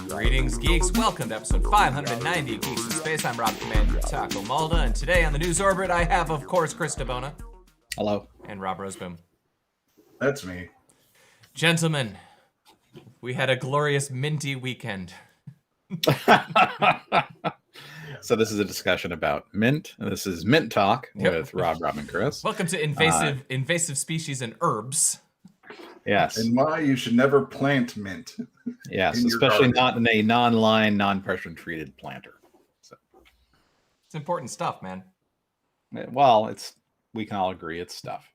Greetings, geeks. Welcome to episode 590 of Geeks in Space. I'm Rob Commander Taco Malda, and today on the news orbit, I have, of course, Chris DeBona. Hello. And Rob Roseboom. That's me. Gentlemen, we had a glorious minty weekend. So this is a discussion about mint. This is Mint Talk with Rob, and Chris. Welcome to invasive species and herbs. Yes. And why you should never plant mint. Yes, especially not in a non-line, non-pressure treated planter. So it's important stuff, man. Well, we can all agree it's stuff.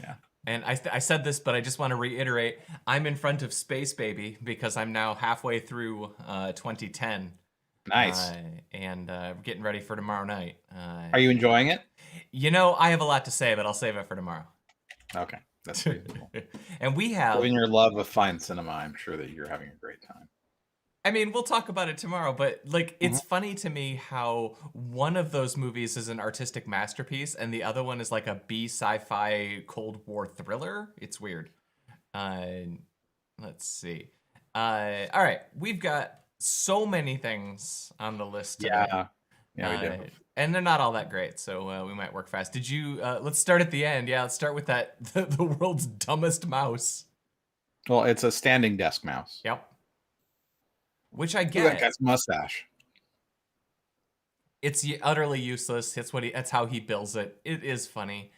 Yeah. And I said this, but I just want to reiterate, I'm in front of Space Baby because I'm now halfway through 2010. Nice. And getting ready for tomorrow night. Are you enjoying it? You know, I have a lot to say, but I'll save it for tomorrow. Okay. That's reasonable. And we have... In your love of fine cinema, I'm sure that you're having a great time. I mean, we'll talk about it tomorrow, but like, it's funny to me how one of those movies is an artistic masterpiece and the other one is like a B sci-fi Cold War thriller. It's weird. Let's see. All right, we've got so many things on the list today. Yeah, we do. And they're not all that great, so we might work fast. Did you, let's start at the end. Yeah, let's start with that, the world's dumbest mouse. Well, it's a standing desk mouse. Yep. Which I get. That guy's mustache. It's utterly useless. That's how he bills it. It is funny.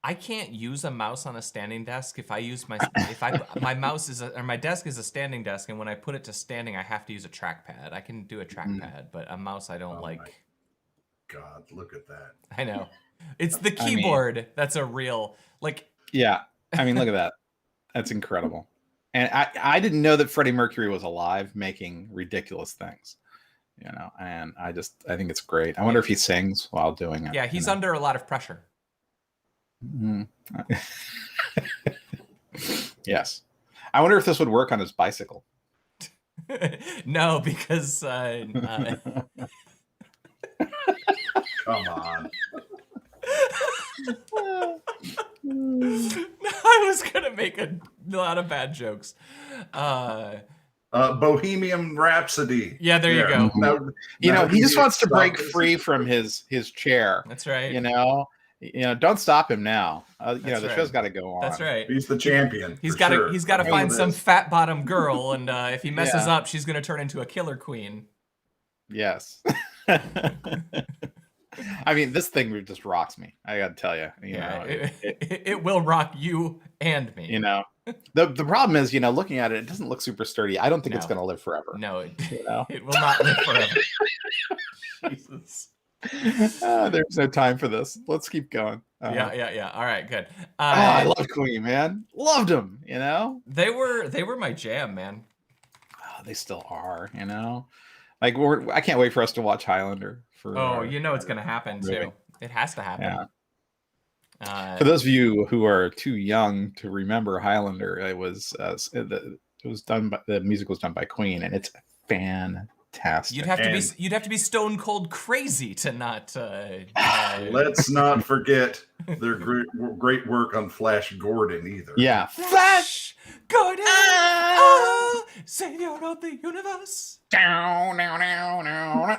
I can't use a mouse on a standing desk. If I use my my desk is a standing desk, and when I put it to standing, I have to use a trackpad. I can do a trackpad, but a mouse I don't like. God, look at that. I know. It's the keyboard that's a real Yeah, I mean, look at that. That's incredible. And I didn't know that Freddie Mercury was alive making ridiculous things, and I think it's great. I wonder if he sings while doing it. Yeah, he's under a lot of pressure. Mm-hmm. Yes. I wonder if this would work on his bicycle. No, because Come on. I was gonna make a lot of bad jokes. Bohemian Rhapsody. Yeah, there you go. Now he just wants to break free from his chair. That's right. Don't stop him now. The show's got to go on. That's right. He's the champion. He's got to find some fat bottom girl, and if he messes up, she's gonna turn into a killer queen. Yes. I mean, this thing just rocks me. I got to tell you. It will rock you and me. The problem is, looking at it, it doesn't look super sturdy. I don't think it's going to live forever. No, it will not live forever. Jesus. There's no time for this. Let's keep going. Yeah. All right, good. I love Queen, man. Loved them. They were my jam, man. Oh, they still are. I can't wait for us to watch Highlander. It's gonna happen too. It has to happen. Yeah. For those of you who are too young to remember Highlander, it was done by the music was done by Queen, and it's fantastic. You'd have to be stone cold crazy to not. Let's not forget their great work on Flash Gordon either. Yeah, Flash Gordon, savior of the universe. Yeah.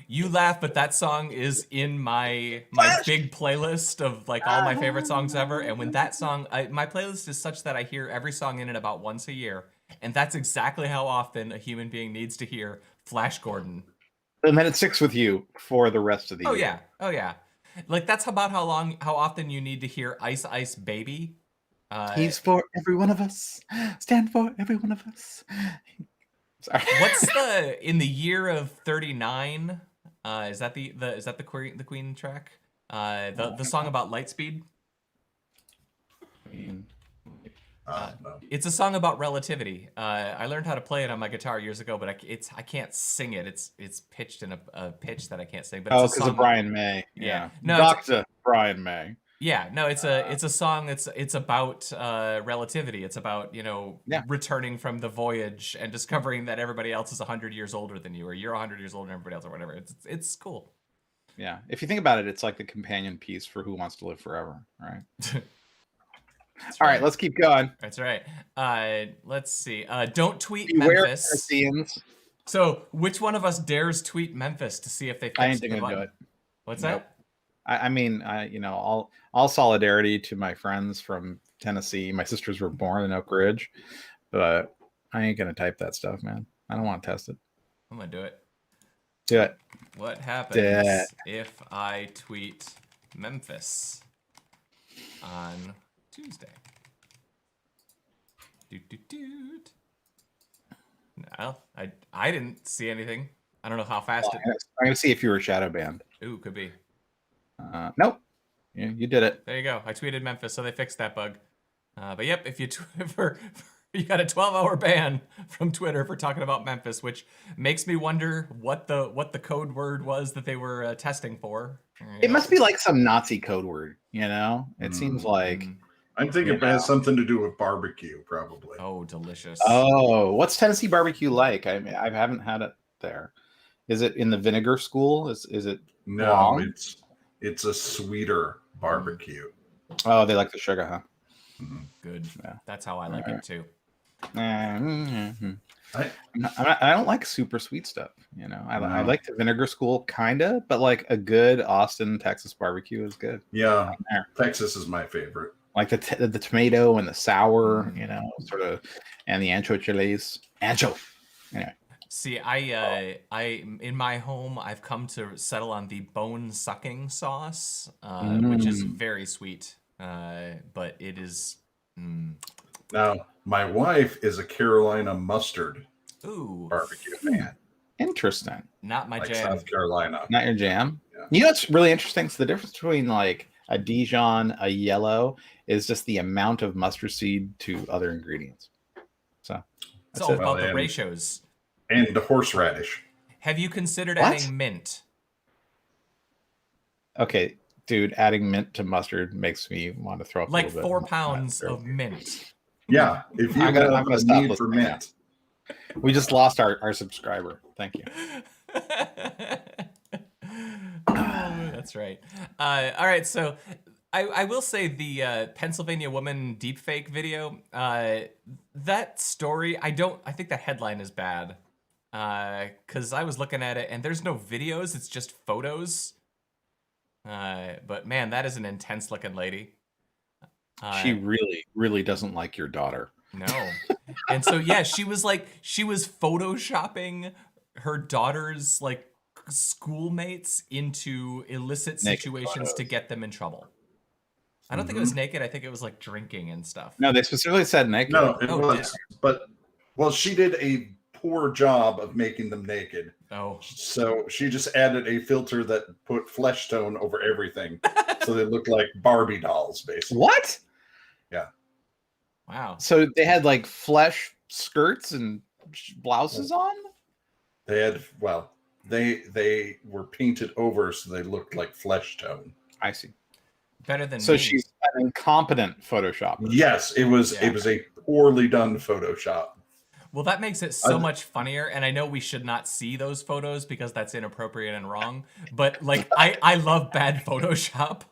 You laugh, but that song is in my big playlist of all my favorite songs ever. And when that song, my playlist is such that I hear every song in it about once a year. And that's exactly how often a human being needs to hear Flash Gordon. And then it sticks with you for the rest of the year. Oh yeah. That's about how often you need to hear Ice Ice Baby. He's for every one of us. Stand for every one of us. Sorry. What's in the year of 39? Is that the Queen track? The song about Lightspeed? No. It's a song about relativity. I learned how to play it on my guitar years ago, but I can't sing it. It's pitched in a pitch that I can't sing. But it's because of Brian May. Yeah. No, Dr. Brian May. Yeah, no, it's a song. It's about relativity. It's about returning from the voyage and discovering that everybody else is 100 years older than you, or you're 100 years older than everybody else, or whatever. It's cool. Yeah, if you think about it, it's like the companion piece for Who Wants to Live Forever, right? That's All right. right, let's keep going. That's right. Let's see. Don't tweet Beware Memphis. Tennesseans. So, which one of us dares tweet Memphis to see if they I fix ain't the gonna do button? it. What's Nope. that? I mean, all solidarity to my friends from Tennessee. My sisters were born in Oak Ridge, but I ain't gonna type that stuff, man. I don't want to test it. I'm gonna do it. Do it. What happens Yeah. if I tweet Memphis on Tuesday? Doot, doot, doot. No, I didn't see anything. I don't know how fast it. I'm gonna see if you were shadow banned. Ooh, could be. Nope. Yeah, you did it. There you go. I tweeted Memphis, so they fixed that bug. But yep, if you you got a 12-hour ban from Twitter for talking about Memphis, which makes me wonder what the code word was that they were testing for. It must be like some Nazi code word, you know? It seems like. I'm thinking it has something to do with barbecue, probably. Oh, delicious. Oh, what's Tennessee barbecue like? I mean, I haven't had it there. Is it in the vinegar school? Is it No, long? it's a sweeter barbecue. Oh, they like the sugar, huh? Good. Yeah. That's how I like it too. I don't like super sweet stuff, you know. I like the vinegar school kinda, but like a good Austin, Texas barbecue is good. Yeah, Texas is my favorite. Like the tomato and the sour, you know, sort of, and the ancho chilies. Ancho. Anyway. See, I in my home, I've come to settle on the bone sucking sauce, which is very sweet, but it is. Now, my wife is a Carolina mustard barbecue fan. Interesting. Not my like jam. South Carolina. Not your jam. Yeah. You know what's really interesting? So the difference between like a Dijon, a yellow, is just the amount of mustard seed to other ingredients. So It's all about the ratios. And the horseradish. Have you considered adding mint? Okay, dude, adding mint to mustard makes me want to throw up like a little 4 bit. pounds of mint. Yeah, if you have a need for mint. We just lost our subscriber. Thank you. Oh, that's right. All right, so I will say the Pennsylvania woman deepfake video, that story, I think the headline is bad. Because I was looking at it and there's no videos, it's just photos. But man, that is an intense looking lady. She really, really doesn't like your daughter. No. And so, yeah, she was photoshopping her daughter's like schoolmates into illicit situations to get them in trouble. I don't think it was naked. I think it was like drinking and stuff. No, they specifically said naked. No, it was. But, well, she did a poor job of making them naked. Oh. So she just added a filter that put flesh tone over everything. So they looked like Barbie dolls, basically. What? Yeah. Wow. So they had like flesh skirts and blouses on? They had, well, they were painted over so they looked like flesh tone. I see. Better than so me. She's an incompetent Photoshopper. Yes, it was a poorly done Photoshop. Well, that makes it so much funnier, and I know we should not see those photos because that's inappropriate and wrong, but like I love bad Photoshop.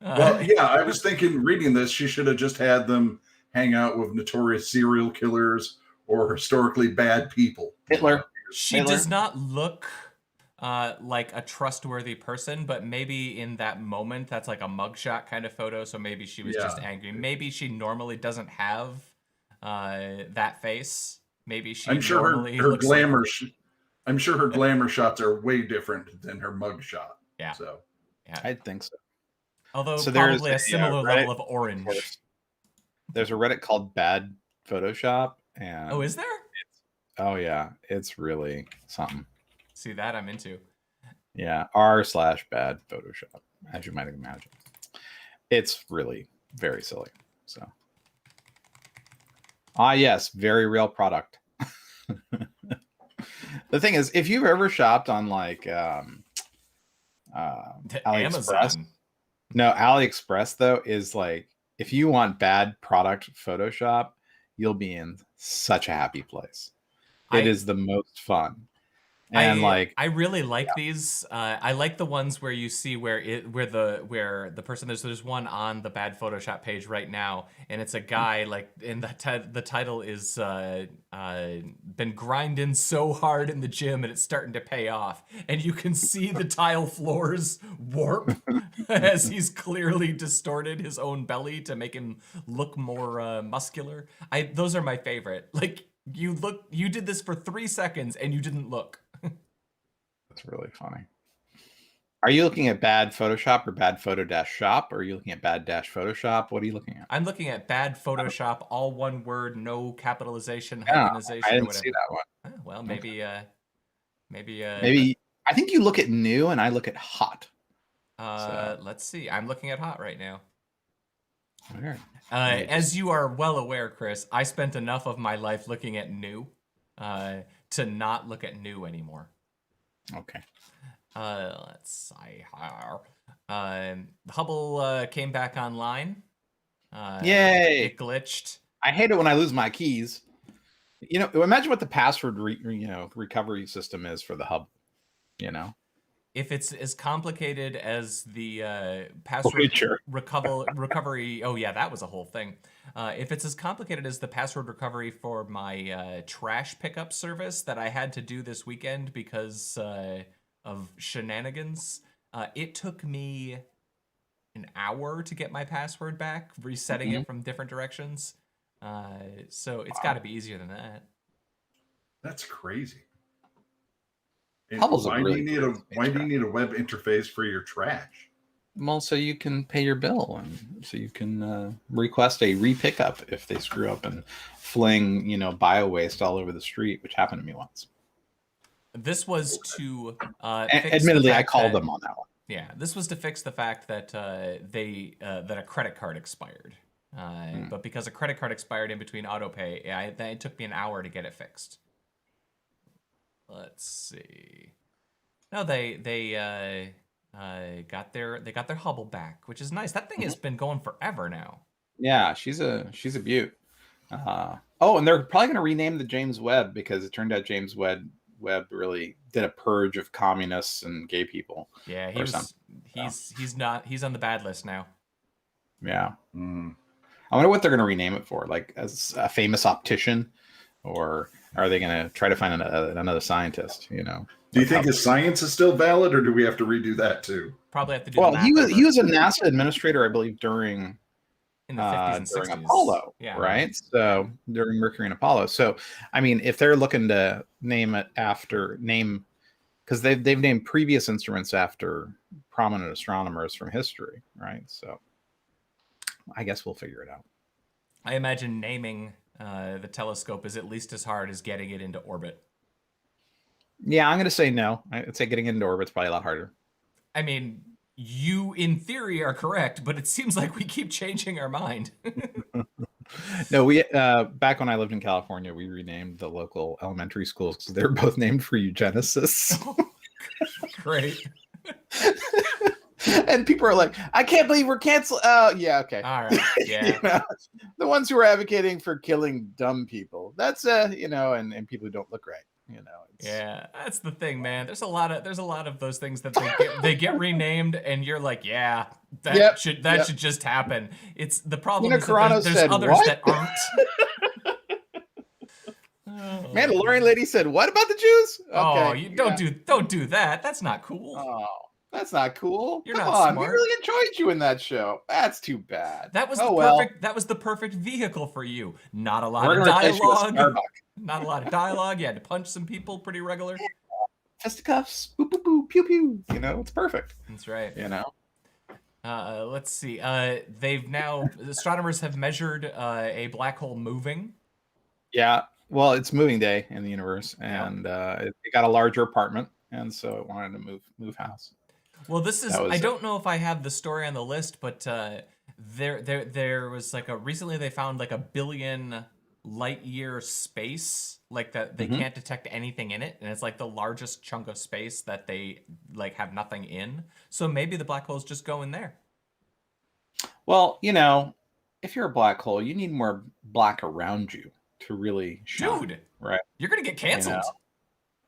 Well, yeah, I was thinking reading this, she should have just had them hang out with notorious serial killers or historically bad people. Hitler. She does not look like a trustworthy person, but maybe in that moment, that's like a mugshot kind of photo, so maybe she was just angry. Maybe she normally doesn't have that face. Maybe she. I'm sure her glamour. I'm sure her glamour shots are way different than her mug shot. Yeah. So. Yeah. I think so. Although probably a similar level of orange. There's a Reddit called Bad Photoshop, and oh, is there? Oh yeah, it's really something. See that I'm into. Yeah, r/bad Photoshop, as you might imagine. It's really very silly. So. Yes, very real product. The thing is, if you've ever shopped on like AliExpress, Amazon. No, AliExpress though is like if you want bad product Photoshop, you'll be in such a happy place. It is the most fun. And I really like these. I like the ones where you see where the person there's one on the bad Photoshop page right now, and it's a guy like, and the title is been grinding so hard in the gym and it's starting to pay off, and you can see the tile floors warp as he's clearly distorted his own belly to make him look more muscular. Those are my favorite. Like you did this for 3 seconds and you didn't look. That's really funny. Are you looking at bad Photoshop or bad photo-shop? Or are you looking at bad Photoshop? What are you looking at? I'm looking at bad Photoshop, all one word, no capitalization, Yeah, hyphenization, I or didn't whatever. see that one. Oh, well, maybe Maybe I think you look at new and I look at hot. let's see. I'm looking at hot right now. Okay. As you are well aware, Chris, I spent enough of my life looking at new to not look at new anymore. Okay. Let's see. Hubble came back online. Yay! It glitched. I hate it when I lose my keys. You know, imagine what the password recovery system is for the hub. You know, If it's as complicated as the password recovery, oh yeah, that was a whole thing. If it's as complicated as the password recovery for my trash pickup service that I had to do this weekend because of shenanigans, it took me an hour to get my password back, resetting it from different directions. So it's got to be easier than that. That's crazy. And Hubble's why really do you need a web interface for your trash? well, so you can pay your bill and so you can request a re-pickup if they screw up and fling, bio waste all over the street, which happened to me once. This was to admittedly, I called them on that one. Yeah, this was to fix the fact that that a credit card expired. But because a credit card expired in between autopay, it took me an hour to get it fixed. Let's see. No, they got their Hubble back, which is nice. That thing has been going forever now. Yeah, she's a beaut. And they're probably going to rename the James Webb because it turned out James Webb really did a purge of communists and gay people. Yeah, he's on the bad list now. Yeah. I wonder what they're going to rename it for, like as a famous optician, or are they going to try to find another scientist? Do you think his science is still valid, or do we have to redo that too? Probably have to do. Well, he was a NASA administrator, I believe, during in the 50s and 60s. Apollo, yeah, right? So during Mercury and Apollo. So I mean, if they're looking to name it because they've named previous instruments after prominent astronomers from history, right? So I guess we'll figure it out. I imagine naming the telescope is at least as hard as getting it into orbit. Yeah, I'm going to say no. I'd say getting into orbit's probably a lot harder. I mean, you in theory are correct, but it seems like we keep changing our mind. No, we back when I lived in California, we renamed the local elementary schools because they were both named for eugenicists. Great. And people are like, I can't believe we're canceling. Oh, yeah, okay. All right, yeah. The ones who are advocating for killing dumb people. That's and people who don't look right. Yeah, that's the thing, man. There's a lot of those things that they get renamed, and you're like, yeah, that should just happen. It's the problem is that there's others what? That aren't. Mandalorian lady said, "What about the Jews?" Okay, oh, you don't do that. That's not cool. Oh, that's not cool. You're Come not on, smart. we really enjoyed you in that show. That's too bad. That was That was the perfect vehicle for you. Not a lot of dialogue. Not a lot of dialogue. You had to punch some people pretty regular. Fisticuffs, boop boop boop, pew pew. It's perfect. That's right. Let's see. Astronomers have measured a black hole moving. Yeah. Well, it's moving day in the universe, and it got a larger apartment, and so it wanted to move house. Well, I don't know if I have the story on the list, but there was recently they found like 1 billion light year space, like that they can't detect anything in it, and it's like the largest chunk of space that they have nothing in. So maybe the black hole's just going there. Well, if you're a black hole, you need more black around you to really shine. Dude, right? You're gonna get canceled.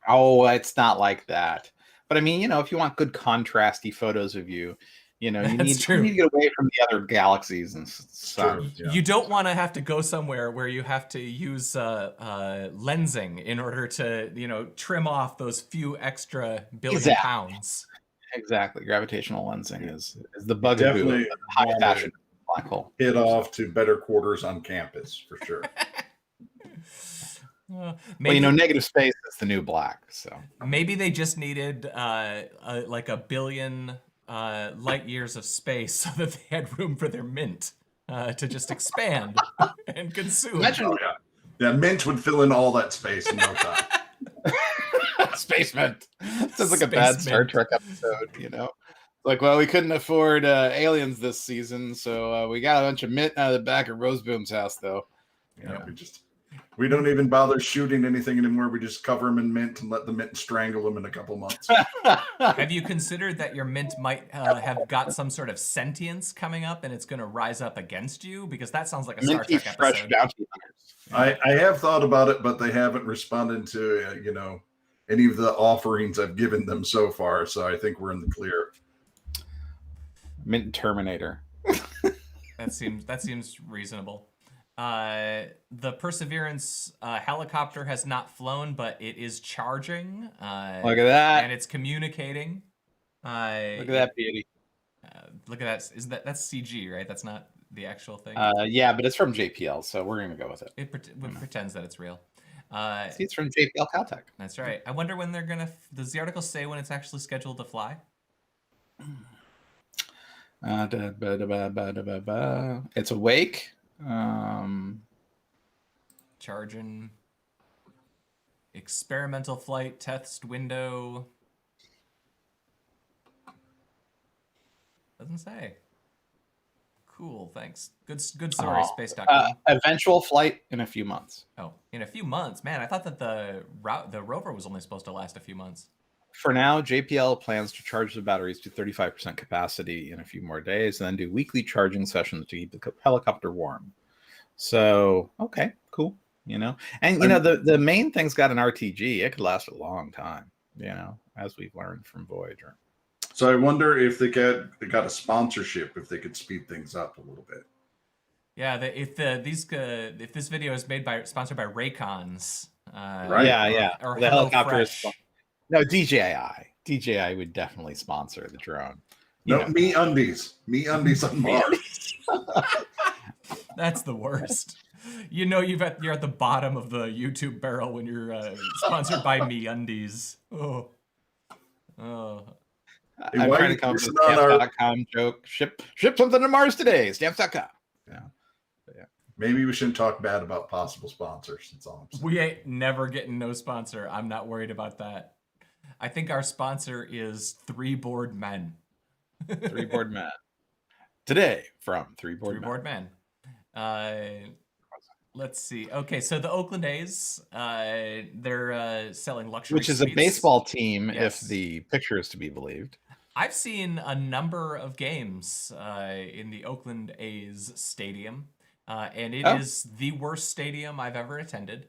Oh, it's not like that. But I mean, if you want good contrasty photos of you, you That's need true. to get away from the other galaxies and stuff. True. Yeah. You don't want to have to go somewhere where you have to use lensing in order to, trim off those few extra billion Exactly. pounds. Exactly. Gravitational lensing is the bugaboo of Definitely the high want fashion to black hole. hit off to better quarters on campus for sure. Maybe, Well, negative space is the new black. So maybe they just needed like a billion light years of space so that they had room for their mint to just expand and consume. Imagine Oh yeah, yeah. Mint would fill in all that space in no time. Space Mint. Sounds like a bad Space Star Mint. Trek episode. Like, well, we couldn't afford aliens this season, so we got a bunch of mint out of the back of Roseboom's house, though. Yeah, we don't even bother shooting anything anymore. We just cover them in mint and let the mint strangle them in a couple months. Have you considered that your mint might have got some sort of sentience coming up and it's going to rise up against you? Because that sounds like a Star Minty Trek fresh episode. bounty hunters. I have thought about it, but they haven't responded to any of the offerings I've given them so far. So I think we're in the clear. Mint Terminator. That seems reasonable. The Perseverance helicopter has not flown, but it is charging. Look at that. And it's communicating. Look at that beauty. Look at that. That's CG, right? That's not the actual thing. Yeah, but it's from JPL, so we're going to go with it. It pretends that it's real. See, it's from JPL Caltech. That's right. I wonder when they're going to... Does the article say when it's actually scheduled to fly? It's awake. Charging. Experimental flight test window. Doesn't say. Cool, thanks. Good story, space.com. Eventual flight in a few months. Oh, in a few months, man. I thought that the rover was only supposed to last a few months. For now, JPL plans to charge the batteries to 35% capacity in a few more days, and then do weekly charging sessions to keep the helicopter warm. So, okay, cool. And the main thing's got an RTG. It could last a long time. As we've learned from Voyager. So I wonder if they got a sponsorship, if they could speed things up a little bit. Yeah, if this video is sponsored by Raycons, Right. Yeah. or The helicopter is HelloFresh. no DJI. DJI would definitely sponsor the drone. Me undies on Mars. That's the worst. You're at the bottom of the YouTube barrel when you're sponsored by MeUndies. Oh. I'm trying to come up with a Stamps.com joke. Ship something to Mars today. Stamps.com. Yeah. Maybe we shouldn't talk bad about possible sponsors. That's all I'm saying. We ain't never getting no sponsor. I'm not worried about that. I think our sponsor is 3 Board Men. 3 Board Men. Today from 3 Board 3 Men. Board Men. Let's see. Okay, so the Oakland A's, they're selling luxury Which is suites. a baseball team, Yes. if the picture is to be believed. I've seen a number of games in the Oakland A's stadium, and it is the worst stadium I've ever attended.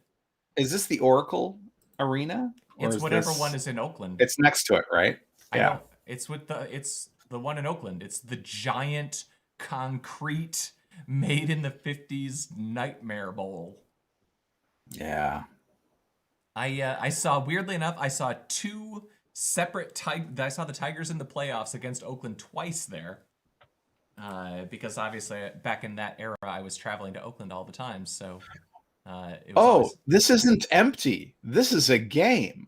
Is this the Oracle Arena? Or It's whatever one is in Oakland. It's next to it, right? Yeah. It's the one in Oakland. It's the giant concrete made in the 50s Nightmare Bowl. Yeah. I saw, weirdly enough, I saw 2 separate I saw the Tigers in the playoffs against Oakland twice there. Because obviously back in that era I was traveling to Oakland all the time, so it was always... This isn't empty. This is a game.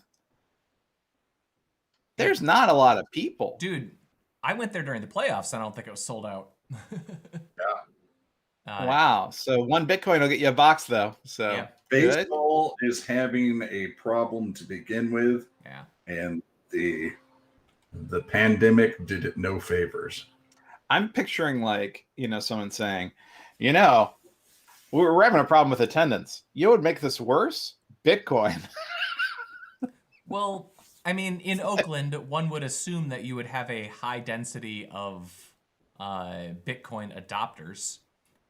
There's not a lot of people. Dude, I went there during the playoffs. I don't think it was sold out. Wow. So 1 Bitcoin will get you a box, though. So yeah. Baseball is having a problem to begin with. Yeah. And the pandemic did it no favors. I'm picturing someone saying, we're having a problem with attendance. You know what would make this worse? Bitcoin. Well, I mean, in Oakland, one would assume that you would have a high density of Bitcoin adopters.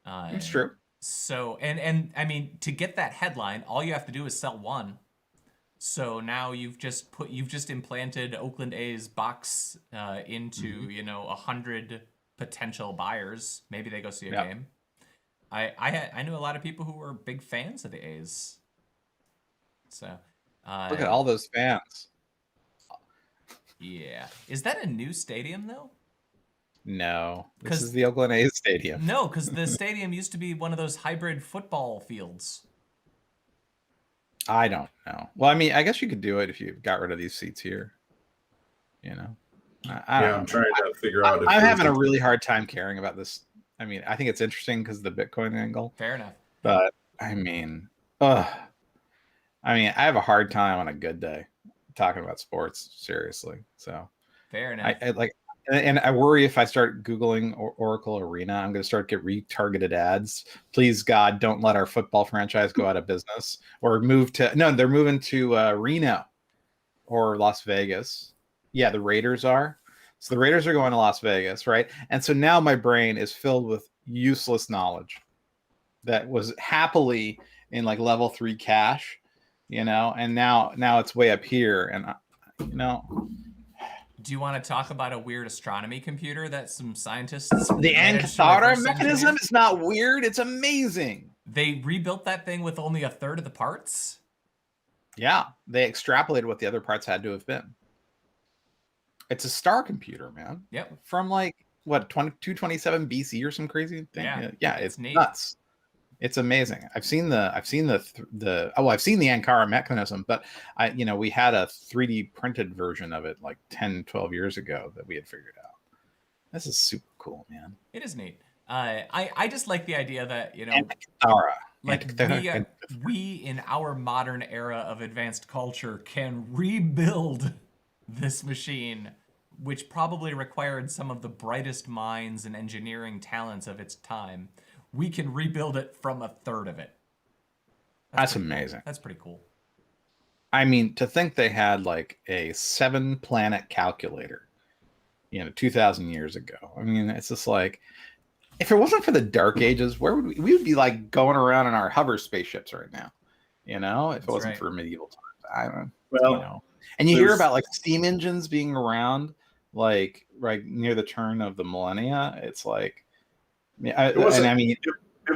It's true. So, and I mean, to get that headline, all you have to do is sell 1. So now you've just implanted Oakland A's box into 100 potential buyers. Maybe they go see a game. I knew a lot of people who were big fans of the A's. So look at all those fans. Yeah, is that a new stadium though? No, this is the Oakland A's stadium. No, because the stadium used to be one of those hybrid football fields. I don't know. Well, I mean, I guess you could do it if you got rid of these seats here. I don't know. I'm trying to figure out. I'm having a really hard time caring about this. I mean, I think it's interesting because of the Bitcoin angle. Fair enough. But I mean, I have a hard time on a good day talking about sports seriously. So fair enough. And I worry if I start Googling Oracle Arena, I'm going to start get retargeted ads. Please, God, don't let our football franchise go out of business or move to. No, they're moving to Reno or Las Vegas. Yeah, the Raiders are. So the Raiders are going to Las Vegas, right? And so now my brain is filled with useless knowledge that was happily in like level 3 cache, and now it's way up here, and Do you want to talk about a weird astronomy computer that some scientists? The Ankara mechanism is not weird. It's amazing. They rebuilt that thing with only 1/3 of the parts. Yeah, they extrapolated what the other parts had to have been. It's a star computer, man. Yep. From like what 227 BC or some crazy thing. Yeah, it's neat. Nuts. It's amazing. I've seen the Ankara mechanism, but we had a 3D printed version of it like 10, 12 years ago that we had figured out. This is super cool, man. It is neat. I just like the idea that, we in our modern era of advanced culture can rebuild this machine, which probably required some of the brightest minds and engineering talents of its time. We can rebuild it from 1/3 of it. That's amazing. That's pretty cool. I mean, to think they had like a 7-planet calculator, 2,000 years ago. I mean, it's just like, if it wasn't for the Dark Ages, where would we would be like going around in our hover spaceships right now, if it wasn't for medieval times. I don't know. And you hear about like steam engines being around like right near the turn of the millennia. It's like, it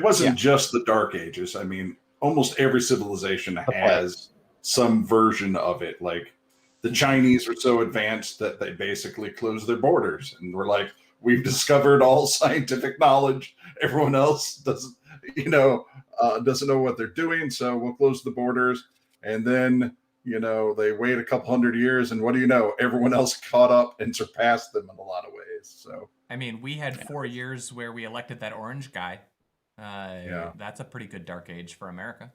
wasn't just the Dark Ages. I mean, almost every civilization has some version of it. Like the Chinese are so advanced that they basically close their borders, and we're like, we've discovered all scientific knowledge. Everyone else doesn't know what they're doing, so we'll close the borders. And then they wait a couple hundred years, and what do you know? Everyone else caught up and surpassed them in a lot of ways. So. I mean, we had 4 years where we elected that orange guy. That's a pretty good dark age for America.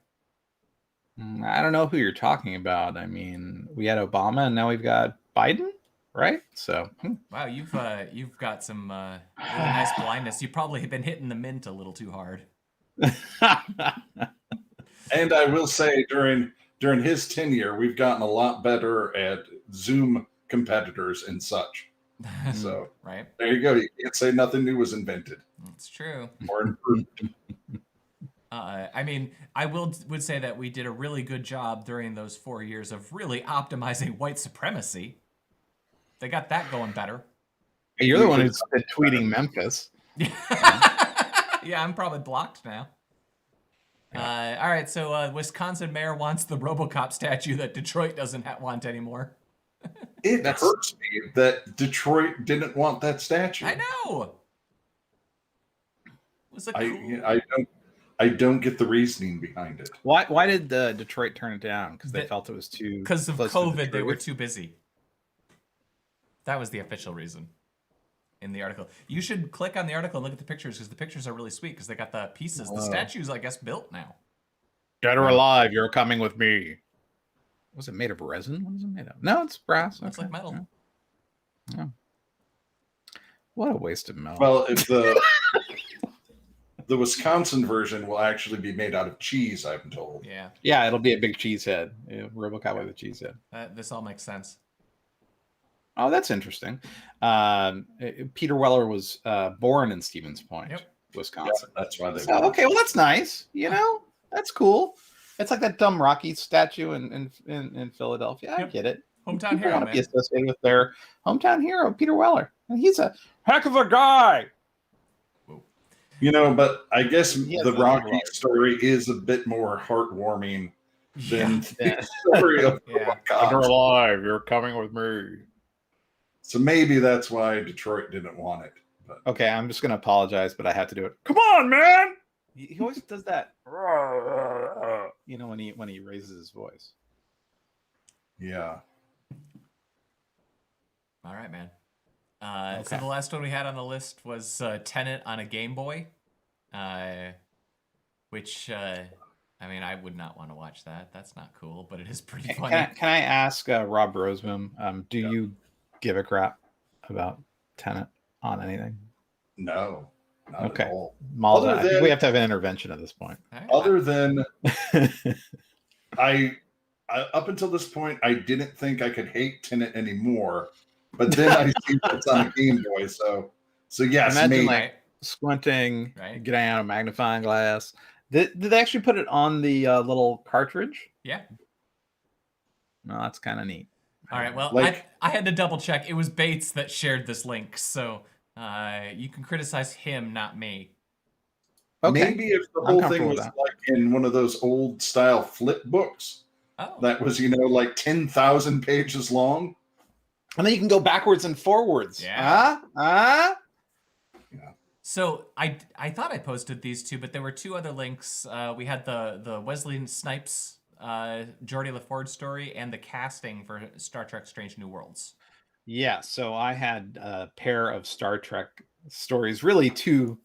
I don't know who you're talking about. I mean, we had Obama, and now we've got Biden, right? So, wow, you've got some really nice blindness. You've probably been hitting the mint a little too hard. And I will say, during his tenure, we've gotten a lot better at Zoom competitors and such. So right there you go. You can't say nothing new was invented. That's true. Or improved. I mean, I would say that we did a really good job during those 4 years of really optimizing white supremacy. They got that going better. Hey, you're the one who's been tweeting Memphis. Yeah, I'm probably blocked now. All right, so Wisconsin mayor wants the Robocop statue that Detroit doesn't want anymore. It hurts me that Detroit didn't want that statue. I know. Was it cool? I don't get the reasoning behind it. Why did Detroit turn it down? Because they felt it was too. Because of COVID, they were too busy. That was the official reason in the article. You should click on the article and look at the pictures, because the pictures are really sweet, because they got the pieces. The statue's, I guess, built now. Dead or alive, you're coming with me. Was it made of resin? What is it made of? No, it's brass. Looks like metal. Yeah. What a waste of metal. Well, if the Wisconsin version will actually be made out of cheese, I'm told. Yeah, it'll be a big cheese head. Robocop with a cheese head. This all makes sense. Oh, that's interesting. Peter Weller was born in Stevens Point, Wisconsin. Yeah, that's why they. Okay, well, that's nice. That's cool. It's like that dumb Rocky statue in Philadelphia. I Yep. get it. Hometown People hero, want to be man. associated with their hometown hero, Peter Weller. And he's a heck of a guy. You know, but I guess Yes, the that's Rocky right. story is a bit more heartwarming than Yeah. the story of Yeah. Robocop. You're alive. You're coming with me. So maybe that's why Detroit didn't want it. But Okay, I'm just going to apologize, but I have to do it. Come on, man. He always does that. You know, when he raises his voice. yeah. All right, man. So Okay. the last one we had on the list was Tenet on a Game Boy, which, I mean, I would not want to watch that. That's not cool, but it is pretty funny. Can I ask Rob Roseman, do you give a crap about Tenet on anything? No. Not Okay. at all. Malza, Other I think than- we have to have an intervention at this point. All right. Other than I up until this point, I didn't think I could hate Tenet anymore. But then I see it's on a Game Boy, so yes, Imagine maybe. like squinting, Right. getting out a magnifying glass. Did they actually put it on the little cartridge? Yeah. No, that's kind of neat. All right. Well, Like- I had to double check. It was Bates that shared this link, so you can criticize him, not me. Okay. Maybe if the I'm whole comfortable thing with was that. like in one of those old style flip books Oh. that was, like 10,000 pages long. And then you can go backwards and forwards. Yeah. So I thought I posted these two, but there were two other links. We had the Wesley Snipes Geordie LaForge story and the casting for Star Trek Strange New Worlds. Yeah. So I had a pair of Star Trek stories, really two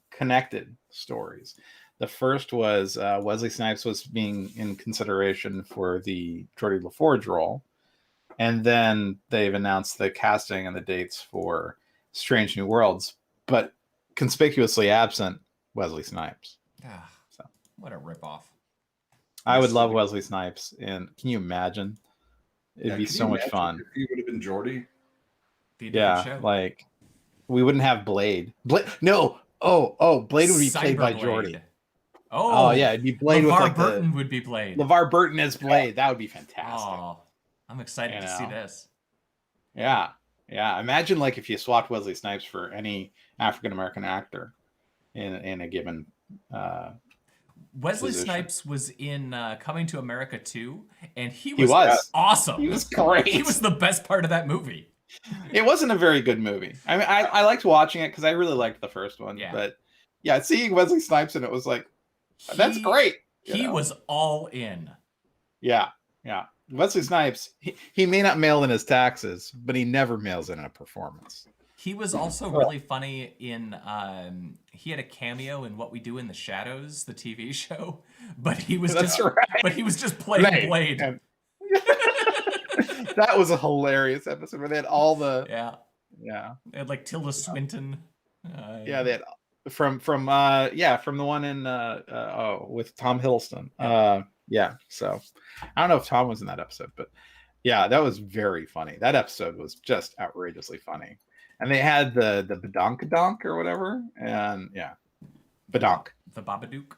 connected stories. The first was Wesley Snipes was being in consideration for the Geordie LaForge role. And then they've announced the casting and the dates for Strange New Worlds, but conspicuously absent Wesley Snipes. So. What a ripoff. I would love Wesley Snipes. And can you imagine? It'd be can so you much imagine fun. If he would have been Geordie. Be a different Yeah, show. like we wouldn't have Blade. No. Oh, Blade would be played by Cyberblade. Jordy. Oh, yeah, it'd be Blade with LeVar like Burton would be Blade. LeVar Burton as Blade. That would be fantastic. Oh, I'm excited to see this. Yeah. Imagine like if you swapped Wesley Snipes for any African American actor in a given. Wesley position. Snipes was in Coming to America 2, and he He was was. awesome. He was great. He was the best part of that movie. It wasn't a very good movie. I mean, I liked watching it because I really liked the first one. Yeah. But yeah, seeing Wesley Snipes in it was like, that's great. you He know? was all in. Yeah. Wesley Snipes, he may not mail in his taxes, but he never mails in a performance. He was also really funny in he had a cameo in What We Do in the Shadows, the TV show, but he was just playing Blade. And- that was a hilarious episode where they had all the Yeah. They had like Tilda Swinton. they had from the one in with Tom Hiddleston. So I don't know if Tom was in that episode, but yeah, that was very funny. That episode was just outrageously funny. And they had the Badonkadonk or whatever, and Badonk. The Babadook.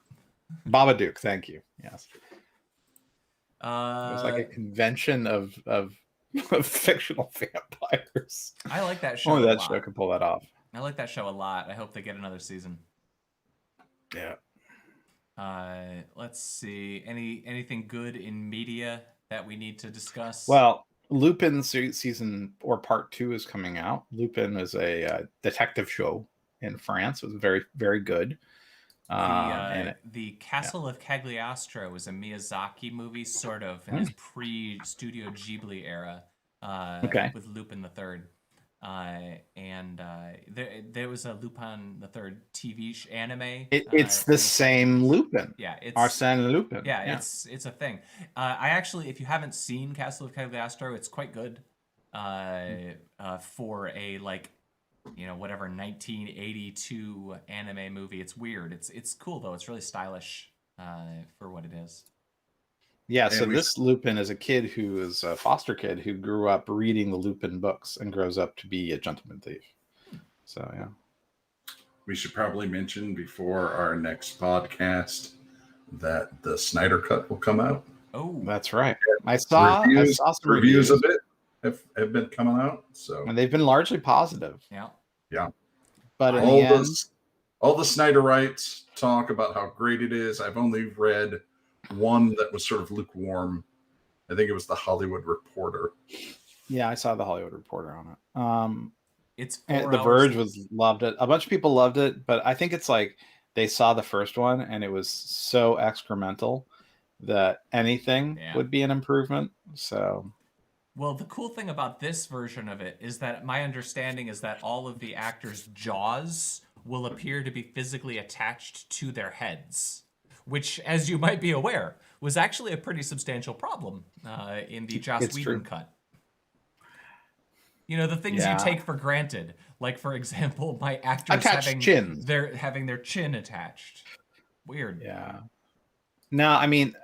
Babadook, thank you. Yes. It It was like a convention of fictional vampires. I like that show. Only a that lot. show can pull that off. I like that show a lot. I hope they get another season. Yeah. Let's see. Anything good in media that we need to discuss? Well, Lupin season or part 2 is coming out. Lupin is a detective show in France. It was very, very good. The Castle of Cagliostro is a Miyazaki movie, sort of, in his pre-Studio Ghibli era. With Lupin the Third. There was a Lupin the Third TV anime. It's the same Lupin. Yeah, it's Arsène Lupin. Yeah, it's a thing. I actually, if you haven't seen Castle of Cagliostro, it's quite good. For a whatever 1982 anime movie, it's weird. It's cool though. It's really stylish for what it is. Yeah, so this Lupin is a kid who is a foster kid who grew up reading the Lupin books and grows up to be a gentleman thief. So, yeah. We should probably mention before our next podcast that the Snyder Cut will come out. Oh, That's right. I saw some reviews of it have been coming out, so and they've been largely positive. yeah. But in the end, all the Snyderites talk about how great it is. I've only read one that was sort of lukewarm. I think it was the Hollywood Reporter. Yeah, I saw the Hollywood Reporter on it. It's and The Verge loved it. A bunch of people loved it, but I think it's like they saw the first one and it was so excremental that anything would be an improvement. So, well, the cool thing about this version of it is that my understanding is that all of the actors' jaws will appear to be physically attached to their heads, which, as you might be aware, was actually a pretty substantial problem in the Joss Whedon cut. You know, the things you take for granted, like, for example, my actors having their chin attached. Weird. Yeah. No, I mean,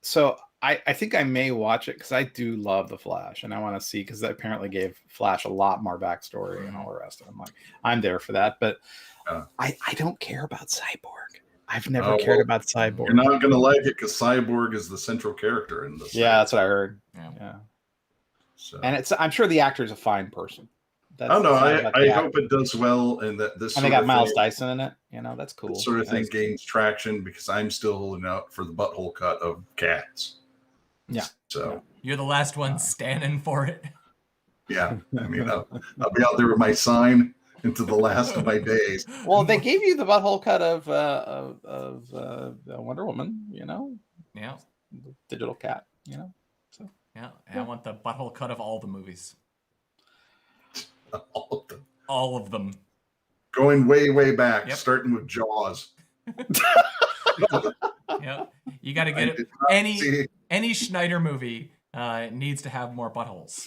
so I think I may watch it because I do love The Flash and I want to see, because that apparently gave Flash a lot more backstory and all the rest of it. I'm there for that, but I don't care about Cyborg. I've never cared about Cyborg. You're not going to like it because Cyborg is the central character in this. Yeah, that's what I heard. Yeah. So. And I'm sure the actor is a fine person. I hope it does well, and that this. And they got Miles Dyson in it. You know, that's cool. This sort of thing gains traction because I'm still holding out for the butthole cut of Cats. Yeah. So you're the last one standing for it. Yeah, I mean, I'll be out there with my sign into the last of my days. Well, they gave you the butthole cut of Wonder Woman. You know. Yeah. The digital cat. You know. So. Yeah, and I want the butthole cut of all the movies. All of them. All of them. Going way, way back, starting with Jaws. Yeah, you got to get it. Any Schneider movie needs to have more buttholes.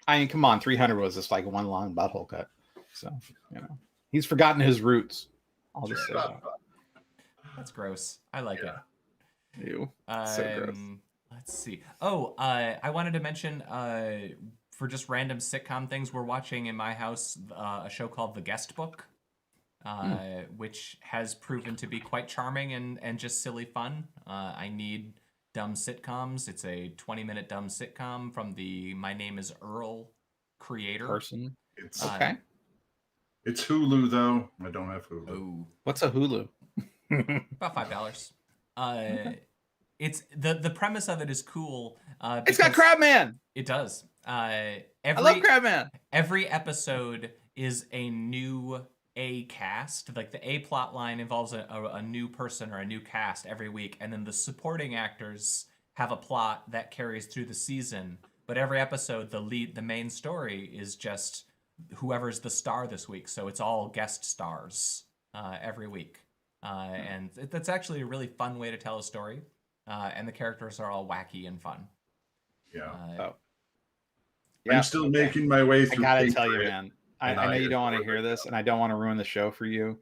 I mean, come on, 300 was just like one long butthole cut. So, you know, he's forgotten his roots. I'll just say that. That's gross. I like it. Ew. So gross. Let's see. Oh, I wanted to mention for just random sitcom things, we're watching in my house a show called The Guest Book, which has proven to be quite charming and just silly fun. I need dumb sitcoms. It's a 20-minute dumb sitcom from the My Name is Earl creator. Person. It's okay. It's Hulu, though. I don't have Hulu. Oh. What's a Hulu? About $5. Okay. It's the premise of it is cool. It's got Crabman. It does. I love Crabman. Every episode is a new A cast. Like the A plot line involves a new person or a new cast every week, and then the supporting actors have a plot that carries through the season. But every episode, the main story is just whoever's the star this week. So it's all guest stars every week, and that's actually a really fun way to tell a story. And the characters are all wacky and fun. Yeah. I'm still making my way through. I gotta tell you, man. I know you don't want to hear this, and I don't want to ruin the show for you,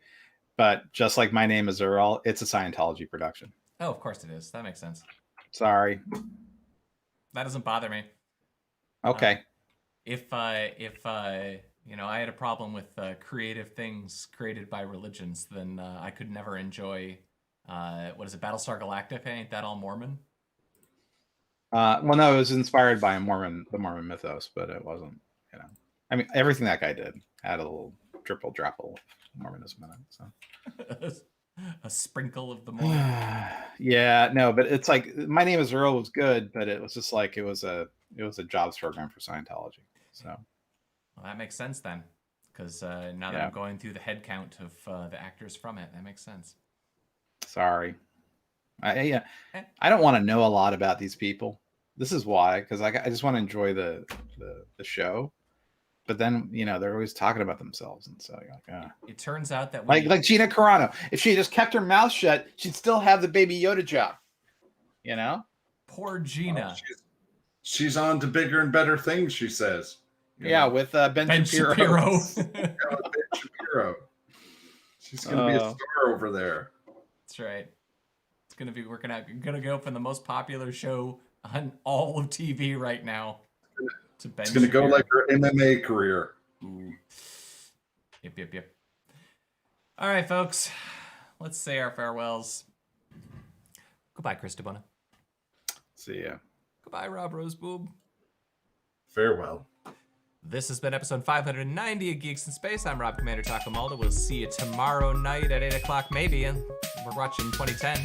but just like My Name is Earl, it's a Scientology production. Oh, of course it is. That makes sense. Sorry. That doesn't bother me. Okay. If I had a problem with creative things created by religions, then I could never enjoy. What is it, Battlestar Galactica? Ain't that all Mormon? Well, no, it was inspired by the Mormon mythos, but it wasn't. You know, I mean, everything that guy did had a little dripple drapple of Mormonism in it. So a sprinkle of the Mormon. Yeah, no, but it's like My Name is Earl was good, but it was just like it was a jobs program for Scientology. So well, that makes sense then, because now that I'm going through the head count of the actors from it, that makes sense. Sorry. I don't want to know a lot about these people. This is why, because I just want to enjoy the show. But then, you know, they're always talking about themselves. And so you're like, It turns out that like Gina Carano. If she just kept her mouth shut, she'd still have the Baby Yoda job. You know? Poor Gina. She's on to bigger and better things, she says. With Ben Shapiro. Ben Shapiro. She's going to be a star over there. That's right. It's going to be working out. Going to go from the most popular show on all of TV right now to Ben It's going to go like her MMA career. Ooh. Yep. All right, folks. Let's say our farewells. Goodbye, Chris DeBona. See ya. Goodbye, Rob Roseboob. Farewell. This has been episode 590 of Geeks in Space. I'm Rob Commander Takamalda. We'll see you tomorrow night at 8 o'clock, maybe, and we're watching 2010.